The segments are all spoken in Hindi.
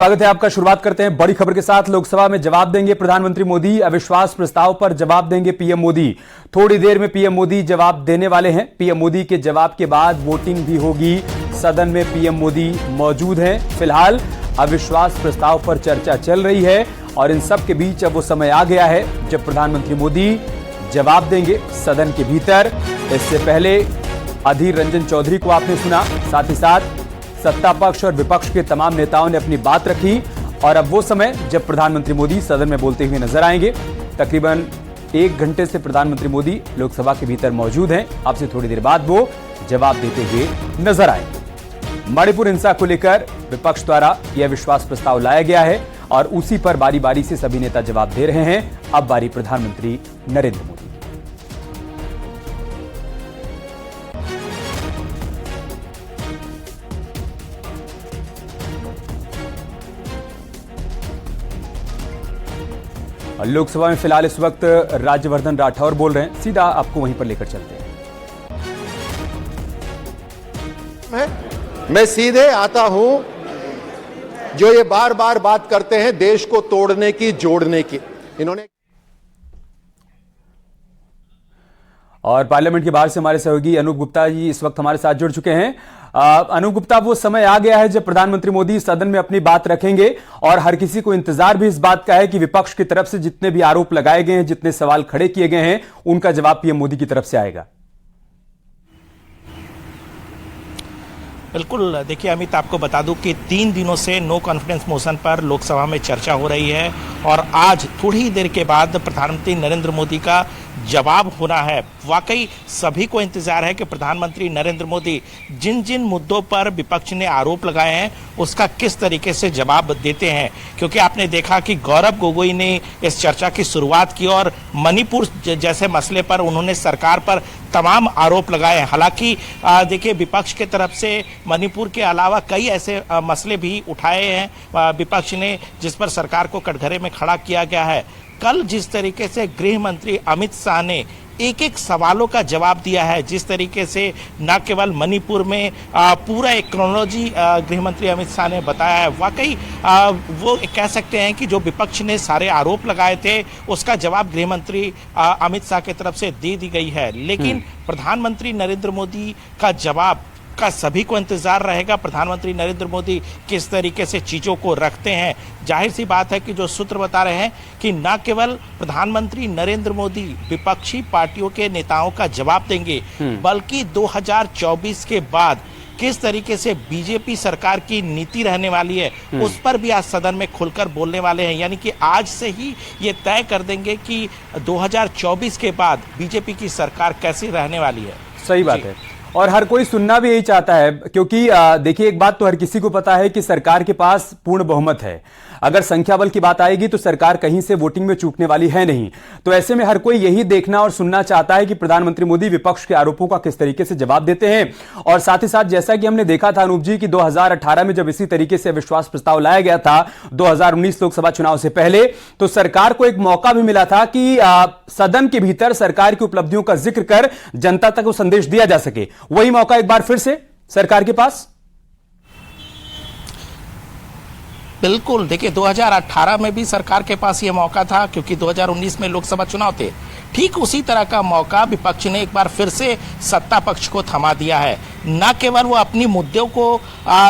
स्वागत है आपका। शुरुआत करते हैं बड़ी खबर के साथ। लोकसभा में जवाब देंगे प्रधानमंत्री मोदी। अविश्वास प्रस्ताव पर जवाब देंगे पीएम मोदी। थोड़ी देर में पीएम मोदी जवाब देने वाले हैं। पीएम मोदी के जवाब के बाद वोटिंग भी होगी। सदन में पीएम मोदी मौजूद हैं। फिलहाल अविश्वास प्रस्ताव पर चर्चा चल रही है और इन सब के बीच अब वो समय आ गया है जब प्रधानमंत्री मोदी जवाब देंगे सदन के भीतर। इससे पहले अधीर रंजन चौधरी को आपने सुना, साथ ही साथ सत्ता पक्ष और विपक्ष के तमाम नेताओं ने अपनी बात रखी और अब वो समय जब प्रधानमंत्री मोदी सदन में बोलते हुए नजर आएंगे। तकरीबन 1 घंटे से प्रधानमंत्री मोदी लोकसभा के भीतर मौजूद हैं। अब से थोड़ी देर बाद वो जवाब देते हुए नजर आएंगे। मणिपुर हिंसा को लेकर विपक्ष द्वारा यह विश्वास प्रस्ताव लाया गया है और उसी पर बारी बारी से सभी नेता जवाब दे रहे हैं। अब बारी प्रधानमंत्री नरेंद्र मोदी। लोकसभा में फिलहाल इस वक्त राज्यवर्धन राठौर बोल रहे हैं। सीधा आपको वहीं पर लेकर चलते हैं। मैं सीधे आता हूं। जो ये बार बार बात करते हैं देश को तोड़ने की, जोड़ने की, इन्होंने। और पार्लियामेंट के बाहर से हमारे सहयोगी अनूप गुप्ता जी इस वक्त हमारे साथ जुड़ चुके हैं। अनूप गुप्ता, वो समय आ गया है जब प्रधानमंत्री मोदी सदन में अपनी बात रखेंगे और हर किसी को इंतजार भी इस बात का है कि विपक्ष की तरफ से जितने भी आरोप लगाए गए हैं, जितने सवाल खड़े किए गए हैं, उनका जवाब पीएम मोदी की तरफ से आएगा। बिल्कुल, देखिए अमित, आपको बता दूं कि 3 दिनों से नो कॉन्फिडेंस मोशन पर लोकसभा में चर्चा हो रही है और आज थोड़ी देर के बाद प्रधानमंत्री नरेंद्र मोदी का जवाब होना है। वाकई सभी को इंतजार है कि प्रधानमंत्री नरेंद्र मोदी जिन जिन मुद्दों पर विपक्ष ने आरोप लगाए हैं उसका किस तरीके से जवाब देते हैं, क्योंकि आपने देखा कि गौरव गोगोई ने इस चर्चा की शुरुआत की और मणिपुर जैसे मसले पर उन्होंने सरकार पर तमाम आरोप लगाए हैं। हालांकि देखिए, विपक्ष के तरफ से मणिपुर के अलावा कई ऐसे मसले भी उठाए हैं विपक्ष ने, जिस पर सरकार को कटघरे में खड़ा किया गया है। कल जिस तरीके से गृह मंत्री अमित शाह ने एक एक सवालों का जवाब दिया है, जिस तरीके से न केवल मणिपुर में पूरा एक क्रोनोलॉजी गृह मंत्री अमित शाह ने बताया है, वाकई वो कह सकते हैं कि जो विपक्ष ने सारे आरोप लगाए थे उसका जवाब गृह मंत्री अमित शाह की तरफ से दे दी गई है। लेकिन प्रधानमंत्री नरेंद्र मोदी का जवाब का सभी को इंतजार रहेगा। प्रधानमंत्री नरेंद्र मोदी किस तरीके से चीजों को रखते हैं। जाहिर सी बात है कि जो सूत्र बता रहे हैं कि न केवल प्रधानमंत्री नरेंद्र मोदी विपक्षी पार्टियों के नेताओं का जवाब देंगे, बल्कि 2024 के बाद किस तरीके से बीजेपी सरकार की नीति रहने वाली है उस पर भी आज सदन में खुलकर बोलने वाले हैं। यानी कि आज से ही ये तय कर देंगे कि 2024 के बाद बीजेपी की सरकार कैसी रहने वाली है। सही बात है और हर कोई सुनना भी यही चाहता है, क्योंकि देखिए एक बात तो हर किसी को पता है कि सरकार के पास पूर्ण बहुमत है। अगर संख्या बल की बात आएगी तो सरकार कहीं से वोटिंग में चूकने वाली है नहीं। तो ऐसे में हर कोई यही देखना और सुनना चाहता है कि प्रधानमंत्री मोदी विपक्ष के आरोपों का किस तरीके से जवाब देते हैं। और साथ ही साथ जैसा कि हमने देखा था अनूप जी कि 2018 में जब इसी तरीके से विश्वास प्रस्ताव लाया गया था 2019 लोकसभा चुनाव से पहले, तो सरकार को एक मौका भी मिला था कि सदन के भीतर सरकार की उपलब्धियों का जिक्र कर जनता तक वो संदेश दिया जा सके। वही मौका एक बार फिर से सरकार के पास। बिल्कुल, देखिए 2018 में भी सरकार के पास ये मौका था, क्योंकि 2019 में लोकसभा चुनाव थे। ठीक उसी तरह का मौका विपक्ष ने एक बार फिर से सत्ता पक्ष को थमा दिया है। न केवल वो अपनी मुद्दों को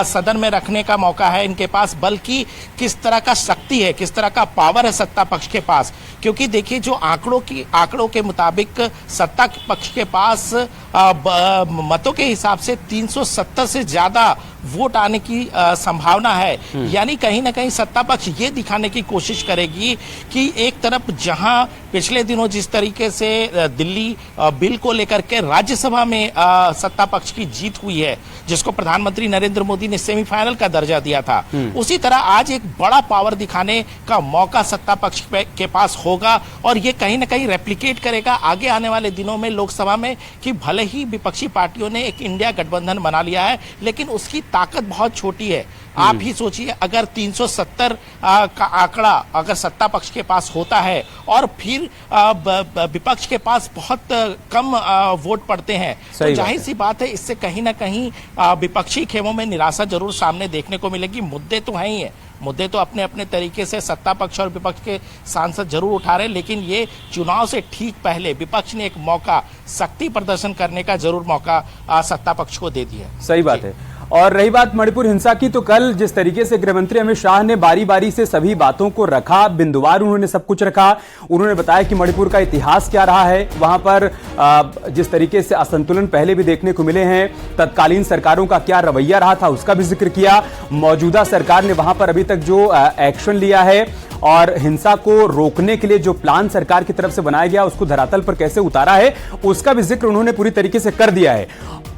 सदन में रखने का मौका है इनके पास, बल्कि किस तरह का शक्ति है, किस तरह का पावर है सत्ता पक्ष के पास। क्योंकि देखिए जो आंकड़ों के मुताबिक सत्ता पक्ष के पास मतों के हिसाब से 370 से ज्यादा वोट आने की संभावना है। यानी कहीं ना कहीं सत्ता पक्ष ये दिखाने की कोशिश करेगी कि एक तरफ जहां पिछले दिनों जिस तरीके से दिल्ली बिल को लेकर के राज्यसभा में सत्ता पक्ष की जीत हुई है, जिसको प्रधानमंत्री नरेंद्र मोदी ने सेमीफाइनल का दर्जा दिया था, उसी तरह आज एक बड़ा पावर दिखाने का मौका सत्ता पक्ष के पास होगा और ये कहीं ना कहीं रेप्लिकेट करेगा आगे आने वाले दिनों में लोकसभा में कि भले ही विपक्षी पार्टियों ने एक इंडिया गठबंधन बना लिया है, लेकिन उसकी ताकत बहुत छोटी है। आप ही सोचिए, अगर 370 का आंकड़ा अगर सत्ता पक्ष के पास होता है और फिर विपक्ष के पास बहुत कम वोट पड़ते हैं, तो जाहिर सी बात है इससे कहीं ना कहीं विपक्षी खेमों में निराशा जरूर सामने देखने को मिलेगी। मुद्दे तो हैं ही है, मुद्दे तो अपने अपने तरीके से सत्ता पक्ष और विपक्ष के सांसद जरूर उठा रहे हैं, लेकिन ये चुनाव से ठीक पहले विपक्ष ने एक मौका, शक्ति प्रदर्शन करने का जरूर मौका सत्ता पक्ष को दे दिया है। सही बात है। और रही बात मणिपुर हिंसा की, तो कल जिस तरीके से गृह मंत्री अमित शाह ने बारी बारी से सभी बातों को रखा, बिंदुवार उन्होंने सब कुछ रखा, उन्होंने बताया कि मणिपुर का इतिहास क्या रहा है, वहां पर जिस तरीके से असंतुलन पहले भी देखने को मिले हैं, तत्कालीन सरकारों का क्या रवैया रहा था उसका भी जिक्र किया, मौजूदा सरकार ने वहां पर अभी तक जो एक्शन लिया है और हिंसा को रोकने के लिए जो प्लान सरकार की तरफ से बनाया गया उसको धरातल पर कैसे उतारा है उसका भी जिक्र उन्होंने पूरी तरीके से कर दिया है।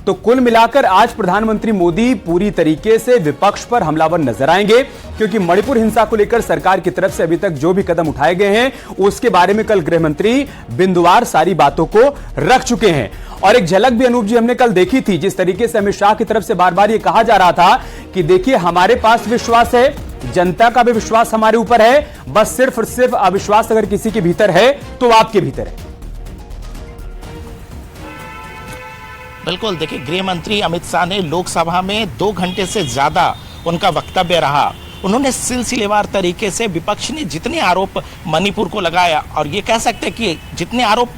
तो कुल मिलाकर आज प्रधानमंत्री मोदी पूरी तरीके से विपक्ष पर हमलावर नजर आएंगे, क्योंकि मणिपुर हिंसा को लेकर सरकार की तरफ से अभी तक जो भी कदम उठाए गए हैं उसके बारे में कल गृह मंत्री बिंदुवार सारी बातों को रख चुके हैं। और एक झलक भी अनूप जी हमने कल देखी थी, जिस तरीके से अमित शाह की तरफ से बार बार ये कहा जा रहा था कि देखिए हमारे पास विश्वास है, जनता का भी विश्वास हमारे ऊपर है, बस सिर्फ और सिर्फ अविश्वास अगर किसी के भीतर है तो आपके भीतर है। बिल्कुल, देखिए गृह मंत्री अमित शाह ने लोकसभा में 2 घंटे से ज्यादा उनका वक्तव्य रहा। उन्होंने सिलसिलेवार तरीके से विपक्ष ने जितने आरोप मणिपुर को लगाया, और ये कह सकते हैं कि जितने आरोप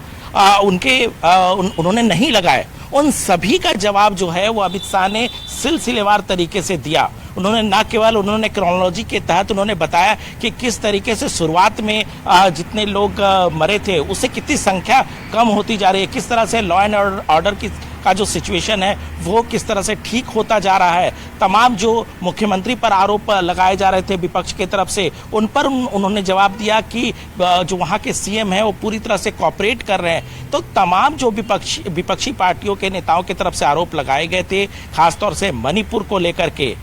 उन्होंने नहीं लगाए, उन सभी का जवाब जो है वो अमित शाह ने सिलसिलेवार तरीके से दिया। उन्होंने क्रोनोलॉजी के तहत उन्होंने बताया कि किस तरीके से शुरुआत में जितने लोग मरे थे उससे कितनी संख्या कम होती जा रही है, किस तरह से लॉ एंड ऑर्डर का जो सिचुएशन है वो किस तरह से ठीक होता जा रहा है। तमाम जो मुख्यमंत्री पर आरोप लगाए जा रहे थे विपक्ष की तरफ से, उन पर उन्होंने जवाब दिया कि जो वहाँ के सीएम है वो पूरी तरह से कोऑपरेट कर रहे हैं। तो तमाम जो विपक्षी पार्टियों के नेताओं की तरफ से आरोप लगाए गए थे, खासतौर से मणिपुर को लेकर के,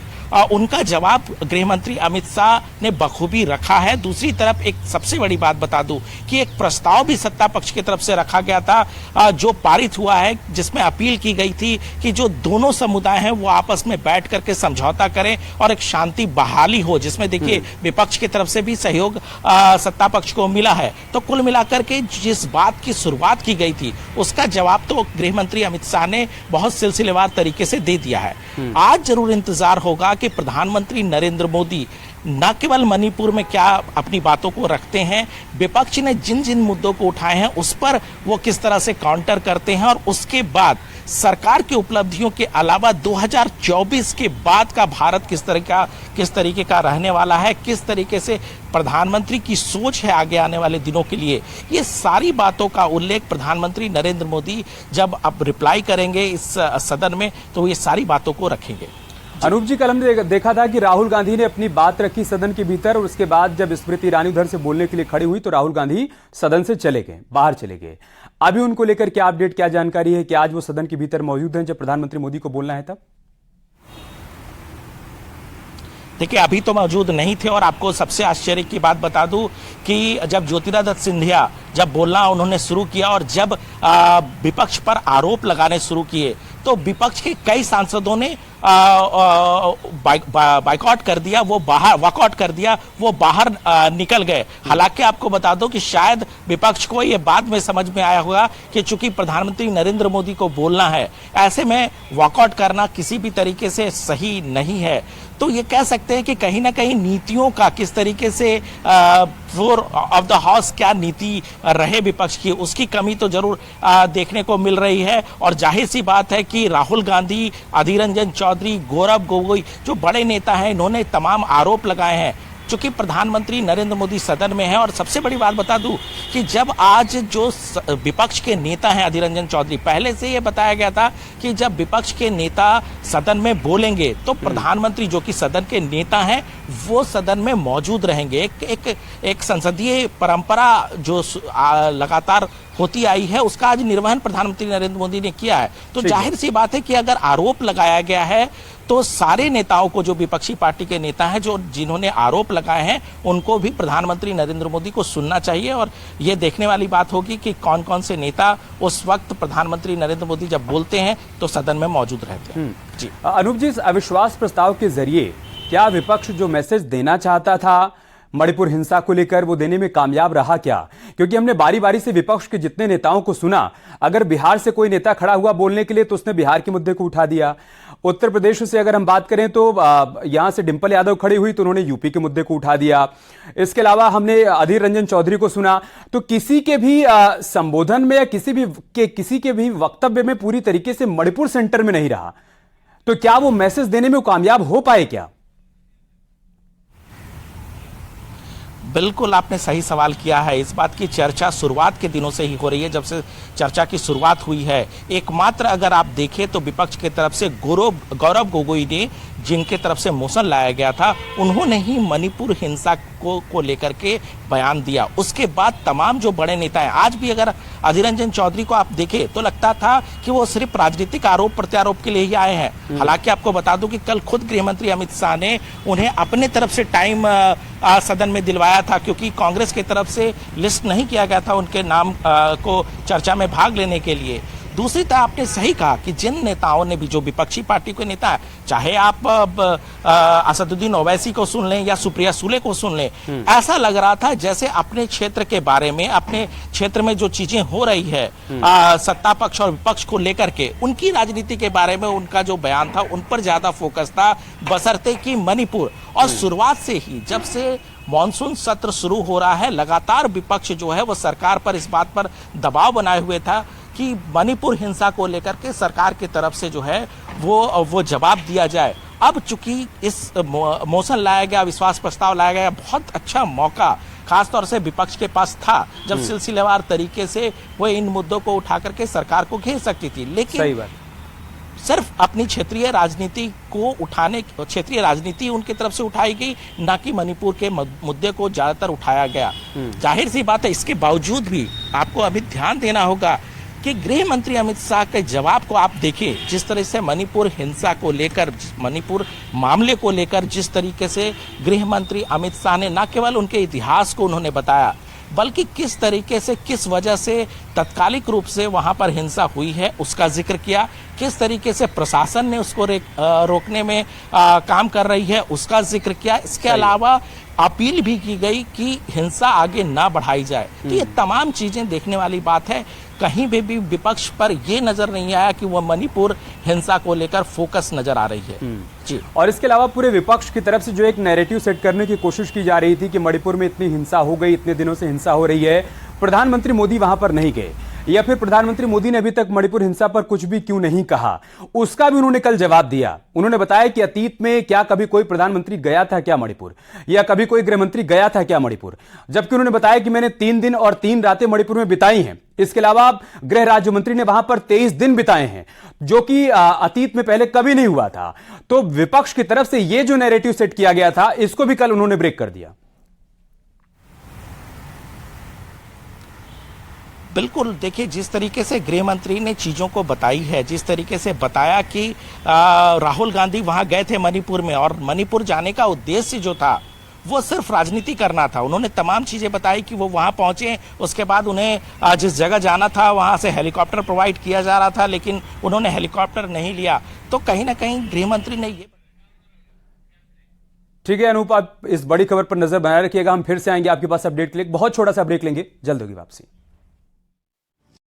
उनका जवाब गृह मंत्री अमित शाह ने बखूबी रखा है। दूसरी तरफ एक सबसे बड़ी बात बता दूं कि एक प्रस्ताव भी सत्ता पक्ष की तरफ से रखा गया था जो पारित हुआ है, जिसमें अपील की गई थी कि जो दोनों समुदाय हैं वो आपस में बैठ करके समझौता करें और एक शांति बहाली हो, जिसमें देखिए विपक्ष की तरफ से भी सहयोग सत्ता पक्ष को मिला है। तो कुल मिलाकर के जिस बात की शुरुआत की गई थी उसका जवाब तो गृह मंत्री अमित शाह ने बहुत सिलसिलेवार तरीके से दे दिया है। आज जरूर इंतजार होगा कि प्रधानमंत्री नरेंद्र मोदी न केवल मणिपुर में क्या अपनी बातों को रखते हैं, विपक्ष ने जिन जिन मुद्दों को उठाए हैं उस पर वो किस तरह से काउंटर करते हैं, और उसके बाद सरकार की उपलब्धियों के अलावा 2024 के बाद का भारत किस तरीके का रहने वाला है, किस तरीके से प्रधानमंत्री की सोच है आगे आने वाले दिनों के लिए, ये सारी बातों का उल्लेख प्रधानमंत्री नरेंद्र मोदी जब अब रिप्लाई करेंगे इस सदन में तो ये सारी बातों को रखेंगे। अनूप जी, कल हमने देखा था कि राहुल गांधी ने अपनी बात रखी सदन के भीतर, और उसके बाद जब स्मृति ईरानी उधर से बोलने के लिए खड़ी हुई तो राहुल गांधी सदन से चले गए, बाहर चले गए। अभी उनको लेकर क्या अपडेट, क्या जानकारी है कि आज वो सदन के भीतर मौजूद हैं जब प्रधानमंत्री मोदी को बोलना है तब? देखिए अभी तो मौजूद नहीं थे, और आपको सबसे आश्चर्य की बात बता दूं कि जब ज्योतिरादित्य सिंधिया जब बोलना उन्होंने शुरू किया और जब विपक्ष पर आरोप लगाने शुरू किए तो विपक्ष के कई सांसदों ने बाइकआउट कर दिया, वो बाहर वॉकआउट कर दिया, वो बाहर निकल गए। हालांकि आपको बता दो कि शायद विपक्ष को ये बाद में समझ में आया होगा कि चूंकि प्रधानमंत्री नरेंद्र मोदी को बोलना है, ऐसे में वॉकआउट करना किसी भी तरीके से सही नहीं है। तो ये कह सकते हैं कि कहीं ना कहीं नीतियों का किस तरीके से फ्लोर ऑफ द हाउस क्या नीति रहे विपक्ष की, उसकी कमी तो जरूर देखने को मिल रही है। और जाहिर सी बात है कि राहुल गांधी, अधीर रंजन चौधरी, गौरव गोगोई जो बड़े नेता हैं, इन्होंने तमाम आरोप लगाए हैं। चूंकि प्रधानमंत्री नरेंद्र मोदी सदन में है, और सबसे बड़ी बात बता दूं कि जब आज जो विपक्ष के नेता हैं अधीर रंजन चौधरी, पहले से ये बताया गया था कि जब विपक्ष के नेता सदन में बोलेंगे तो प्रधानमंत्री जो कि सदन के नेता हैं वो सदन में मौजूद रहेंगे। एक संसदीय परंपरा जो लगातार होती आई है उसका आज निर्वहन प्रधानमंत्री नरेंद्र मोदी ने किया है। तो जाहिर सी बात है कि अगर आरोप लगाया गया है तो सारे नेताओं को, जो विपक्षी पार्टी के नेता हैं जो जिन्होंने आरोप लगाए हैं, उनको भी प्रधानमंत्री नरेंद्र मोदी को सुनना चाहिए। और ये देखने वाली बात होगी कि कौन कौन से नेता उस वक्त प्रधानमंत्री नरेंद्र मोदी जब बोलते हैं तो सदन में मौजूद रहते हैं। जी अनूप जी, इस अविश्वास प्रस्ताव के जरिए क्या विपक्ष जो मैसेज देना चाहता था मणिपुर हिंसा को लेकर वो देने में कामयाब रहा क्या? क्योंकि हमने बारी बारी से विपक्ष के जितने नेताओं को सुना, अगर बिहार से कोई नेता खड़ा हुआ बोलने के लिए तो उसने बिहार के मुद्दे को उठा दिया, उत्तर प्रदेश से अगर हम बात करें तो यहां से डिंपल यादव खड़ी हुई तो उन्होंने यूपी के मुद्दे को उठा दिया। इसके अलावा हमने अधीर रंजन चौधरी को सुना, तो किसी के भी संबोधन में या किसी के भी वक्तव्य में पूरी तरीके से मणिपुर सेंटर में नहीं रहा। तो क्या वो मैसेज देने में कामयाब हो पाए क्या? बिल्कुल आपने सही सवाल किया है। इस बात की चर्चा शुरुआत के दिनों से ही हो रही है, जब से चर्चा की शुरुआत हुई है। एकमात्र अगर आप देखें तो विपक्ष की तरफ से गौरव गोगोई ने, जिनके तरफ से मोशन लाया गया था, उन्होंने ही मणिपुर हिंसा को लेकर के बयान दिया। उसके बाद तमाम जो बड़े नेता हैं, आज भी अगर अधीर रंजन चौधरी को आप देखें तो लगता था कि वो सिर्फ राजनीतिक आरोप प्रत्यारोप के लिए ही आए हैं। हालांकि आपको बता दूं कि कल खुद गृह मंत्री अमित शाह ने उन्हें अपने तरफ से टाइम सदन में दिलवाया था, क्योंकि कांग्रेस की तरफ से लिस्ट नहीं किया गया था उनके नाम को चर्चा में भाग लेने के लिए। दूसरी तरफ आपने सही कहा कि जिन नेताओं ने भी, जो विपक्षी पार्टी के नेता, चाहे आप असदुद्दीन ओवैसी को सुन लें या सुप्रिया सुले को सुन लें, ऐसा लग रहा था जैसे अपने क्षेत्र के बारे में, अपने क्षेत्र में जो चीजें हो रही है सत्ता पक्ष और विपक्ष को लेकर के, उनकी राजनीति के बारे में उनका जो बयान था उन पर ज्यादा फोकस था, बशर्ते कि मणिपुर। और शुरुआत से ही, जब से मॉनसून सत्र शुरू हो रहा है, लगातार विपक्ष जो है वो सरकार पर इस बात पर दबाव बनाए हुए था कि मणिपुर हिंसा को लेकर के सरकार की तरफ से जो है वो जवाब दिया जाए। अब चूंकि इस मोशन लाया गया, विश्वास प्रस्ताव लाया गया, बहुत अच्छा मौका खासतौर से विपक्ष के पास था, जब सिलसिलेवार तरीके से वो इन मुद्दों को उठा करके सरकार को घेर सकती थी। लेकिन सही बात, सिर्फ अपनी क्षेत्रीय राजनीति को उठाने, क्षेत्रीय राजनीति उनकी तरफ से उठाई गई, ना कि मणिपुर के मुद्दे को ज्यादातर उठाया गया। जाहिर सी बात है, इसके बावजूद भी आपको अभी ध्यान देना होगा कि गृह मंत्री अमित शाह के जवाब को आप देखिए, जिस तरह से मणिपुर हिंसा को लेकर, मणिपुर मामले को लेकर जिस तरीके से गृह मंत्री अमित शाह ने न केवल उनके इतिहास को उन्होंने बताया, बल्कि किस तरीके से, किस वजह से तत्कालिक रूप से वहां पर हिंसा हुई है उसका जिक्र किया, किस तरीके से प्रशासन ने उसको रोकने में काम कर रही है उसका जिक्र किया। इसके अलावा अपील भी की गई कि हिंसा आगे ना बढ़ाई जाए। तो ये तमाम चीजें देखने वाली बात है। कहीं भी विपक्ष पर ये नजर नहीं आया कि वह मणिपुर हिंसा को लेकर फोकस नजर आ रही है। जी। और इसके अलावा पूरे विपक्ष की तरफ से जो एक नैरेटिव सेट करने की कोशिश की जा रही थी कि मणिपुर में इतनी हिंसा हो गई, इतने दिनों से हिंसा हो रही है, प्रधानमंत्री मोदी वहां पर नहीं गए, या फिर प्रधानमंत्री मोदी ने अभी तक मणिपुर हिंसा पर कुछ भी क्यों नहीं कहा, उसका भी उन्होंने कल जवाब दिया। उन्होंने बताया कि अतीत में क्या कभी कोई प्रधानमंत्री गया था क्या मणिपुर, या कभी कोई गृहमंत्री गया था क्या मणिपुर, जबकि उन्होंने बताया कि मैंने 3 दिन और 3 रातें मणिपुर में बिताई हैं। इसके अलावा गृह राज्य मंत्री ने वहां पर 23 दिन बिताए हैं, जो कि अतीत में पहले कभी नहीं हुआ था। तो विपक्ष की तरफ से यह जो नैरेटिव सेट किया गया था, इसको भी कल उन्होंने ब्रेक कर दिया। बिल्कुल, देखिए जिस तरीके से गृह मंत्री ने चीज़ों को बताई है, जिस तरीके से बताया कि राहुल गांधी वहां गए थे मणिपुर में, और मणिपुर जाने का उद्देश्य जो था वो सिर्फ राजनीति करना था। उन्होंने तमाम चीज़ें बताई कि वो वहां पहुंचे, उसके बाद उन्हें जिस जगह जाना था वहां से हेलीकॉप्टर प्रोवाइड किया जा रहा था, लेकिन उन्होंने हेलीकॉप्टर नहीं लिया। तो कहीं ना कहीं गृह मंत्री ने ये। ठीक है अनूप, आप इस बड़ी खबर पर नजर बनाए रखिएगा। हम फिर से आएंगे आपके पास अपडेट के लिए। बहुत छोटा सा ब्रेक लेंगे, जल्द होगी वापसी।